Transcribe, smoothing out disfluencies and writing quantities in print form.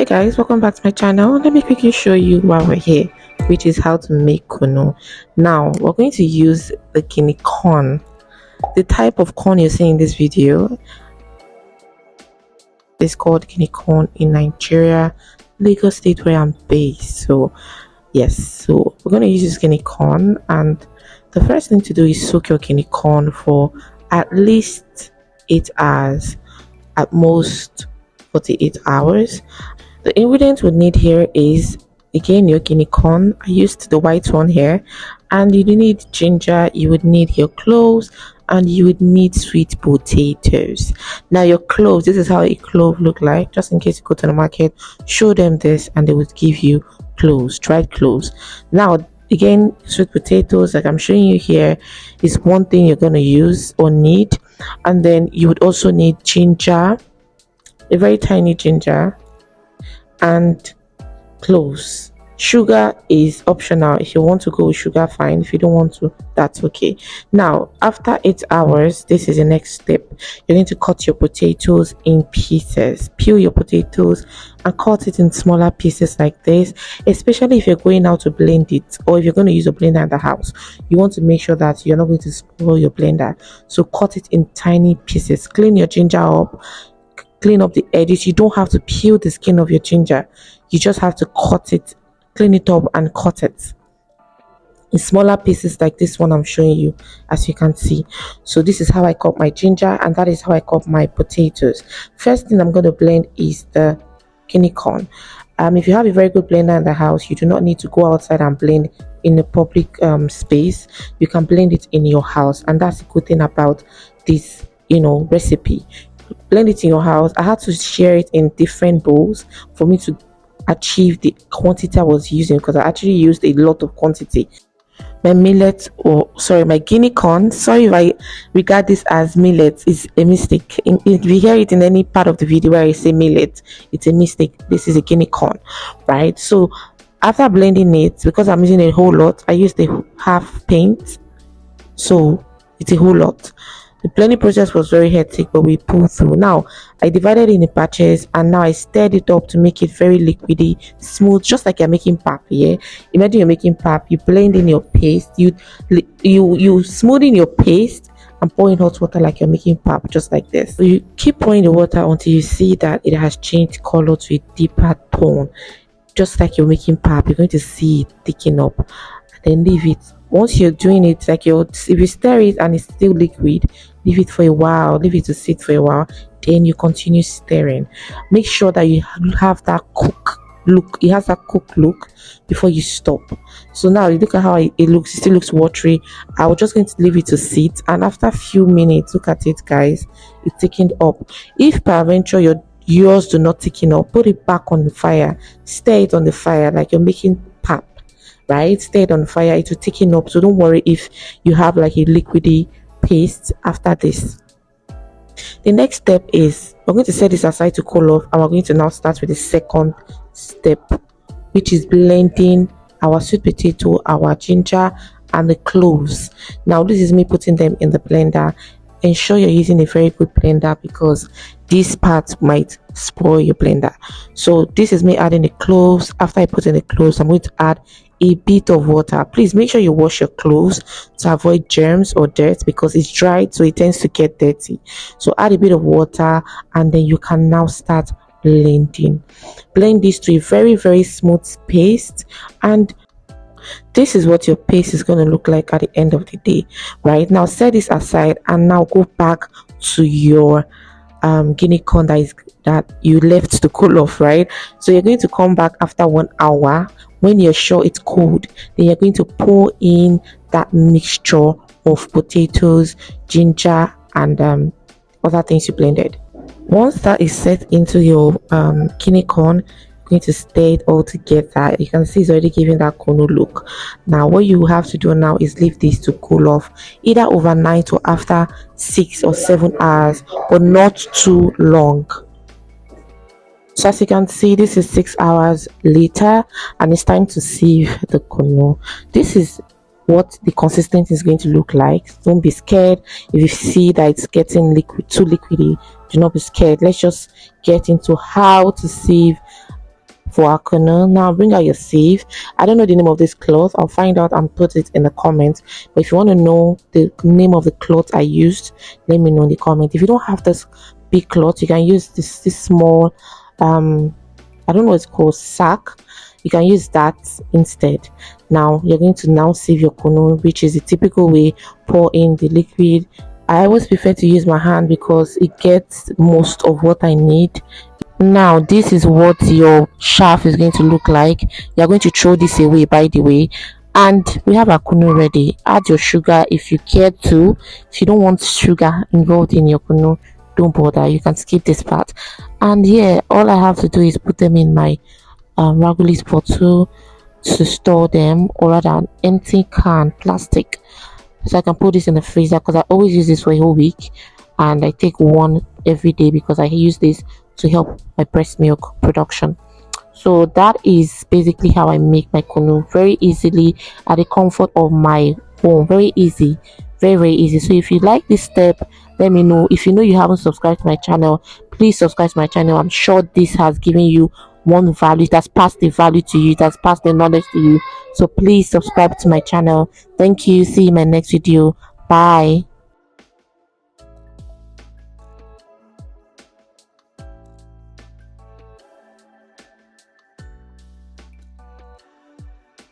Hey guys, welcome back to my channel. Let me quickly show you why we're here, which is how to make kunu. Now we're going to use the guinea corn. The type of corn you're seeing in this video is called guinea corn in Nigeria, Lagos State, where I'm based. So yes, so we're going to use this guinea corn, and the first thing to do is soak your guinea corn for at least 8 hours, at most 48 hours. The ingredients we need here is, again, your guinea corn. I used the white one here, and you need ginger, you would need your cloves, and you would need sweet potatoes. Now your cloves, this is how a clove look like. Just in case you go to the market, show them this and they would give you cloves, dried cloves. Now again, sweet potatoes, like I'm showing you here, is one thing you're going to use or need. And then you would also need ginger, a very tiny ginger, and cloves. Sugar is optional. If you want to go with sugar, fine. If you don't want to, that's okay. Now after 8 hours, this is the next step. You're going to cut your potatoes in pieces. Peel your potatoes and cut it in smaller pieces like this. Especially if you're going out to blend it, or if you're going to use a blender in the house, you want to make sure that you're not going to spoil your blender. So cut it in tiny pieces. Clean your ginger up, clean up the edges. You don't have to peel the skin of your ginger, you just have to cut it, clean it up and cut it in smaller pieces like this one I'm showing you, as you can see. So this is how I cut my ginger, and that is how I cut my potatoes. First thing I'm going to blend is the guinea corn. If you have a very good blender in the house, you do not need to go outside and blend in a public space. You can blend it in your house, and that's the good thing about this recipe. Blend it in your house. I had to share it in different bowls for me to achieve the quantity I was using, because I actually used a lot of quantity. My millet, or sorry, my guinea corn, sorry if I regard this as millet, is a mistake. If you hear it in any part of the video where I say millet, it's a mistake. This is a guinea corn, right? So after blending it, because I'm using a whole lot, I used a half pint, so it's a whole lot. The blending process was very hectic, but we pulled through. Now I divided it in batches, and now I stirred it up to make it very liquidy, smooth, just like you're making pap. Yeah, imagine you're making pap. You blend in your paste, you smoothen your paste and pour in hot water like you're making pap, just like this. So you keep pouring the water until you see that it has changed color to a deeper tone, just like you're making pap. You're going to see it thicken up, and then leave it. Once you're doing it, like if you stir it and it's still liquid, leave it for a while, leave it to sit for a while, then you continue stirring. Make sure that you have that cook look, it has that cook look before you stop. So now you look at how it looks. It still looks watery. I was just going to leave it to sit, and after a few minutes, look at it guys, it's thickened up. If peradventure yours do not thicken up, put it back on the fire, stir it on the fire like you're making pap, right? Stir it on the fire, it will thicken up. So don't worry if you have like a liquidy paste after this. The next step is we're going to set this aside to cool off, and we're going to now start with the second step, which is blending our sweet potato, our ginger, and the cloves. Now this is me putting them in the blender. Ensure you're using a very good blender, because this part might spoil your blender. So this is me adding the cloves. After I put in the cloves, I'm going to add a bit of water. Please make sure you wash your cloves to avoid germs or dirt, because it's dried, so it tends to get dirty. So add a bit of water, and then you can now start blending. Blend this to a very, very smooth paste, and this is what your paste is going to look like at the end of the day. Right now, set this aside, and now go back to your guinea corn that you left to cool off, right? So you're going to come back after 1 hour. When you're sure it's cold, then you're going to pour in that mixture of potatoes, ginger, and other things you blended. Once that is set into your guinea corn, going to stir it all together. You can see it's already giving that kunu look. Now what you have to do now is leave this to cool off, either overnight or after 6 or 7 hours, but not too long. So as you can see, this is 6 hours later, and it's time to sieve the kunu. This is what the consistency is going to look like. Don't be scared if you see that it's getting too liquidy. Do not be scared. Let's just get into how to sieve for our kunu. Now bring out your sieve. I don't know the name of this cloth. I'll find out and put it in the comments. But if you want to know the name of the cloth I used, let me know in the comment. If you don't have this big cloth, you can use this small I don't know what it's called, sack. You can use that instead. Now you're going to now sieve your kunu, which is the typical way. Pour in the liquid. I always prefer to use my hand because it gets most of what I need. Now this is what your shaft is going to look like. You're going to throw this away, by the way. And we have our kunu ready. Add your sugar if you care to. If you don't want sugar involved in your kunu, don't bother, you can skip this part. And yeah, all I have to do is put them in my ragulis bottle to store them, or rather an empty can, plastic, so I can put this in the freezer, because I always use this for a whole week and I take one every day because I use this to help my breast milk production. So that is basically how I make my kunu, very easily at the comfort of my home. Very easy, very easy. So if you like this step, let me know. If you know you haven't subscribed to my channel, please subscribe to my channel. I'm sure this has given you one value, that's passed the value to you, that's passed the knowledge to you. So please subscribe to my channel. Thank you. See you in my next video. Bye.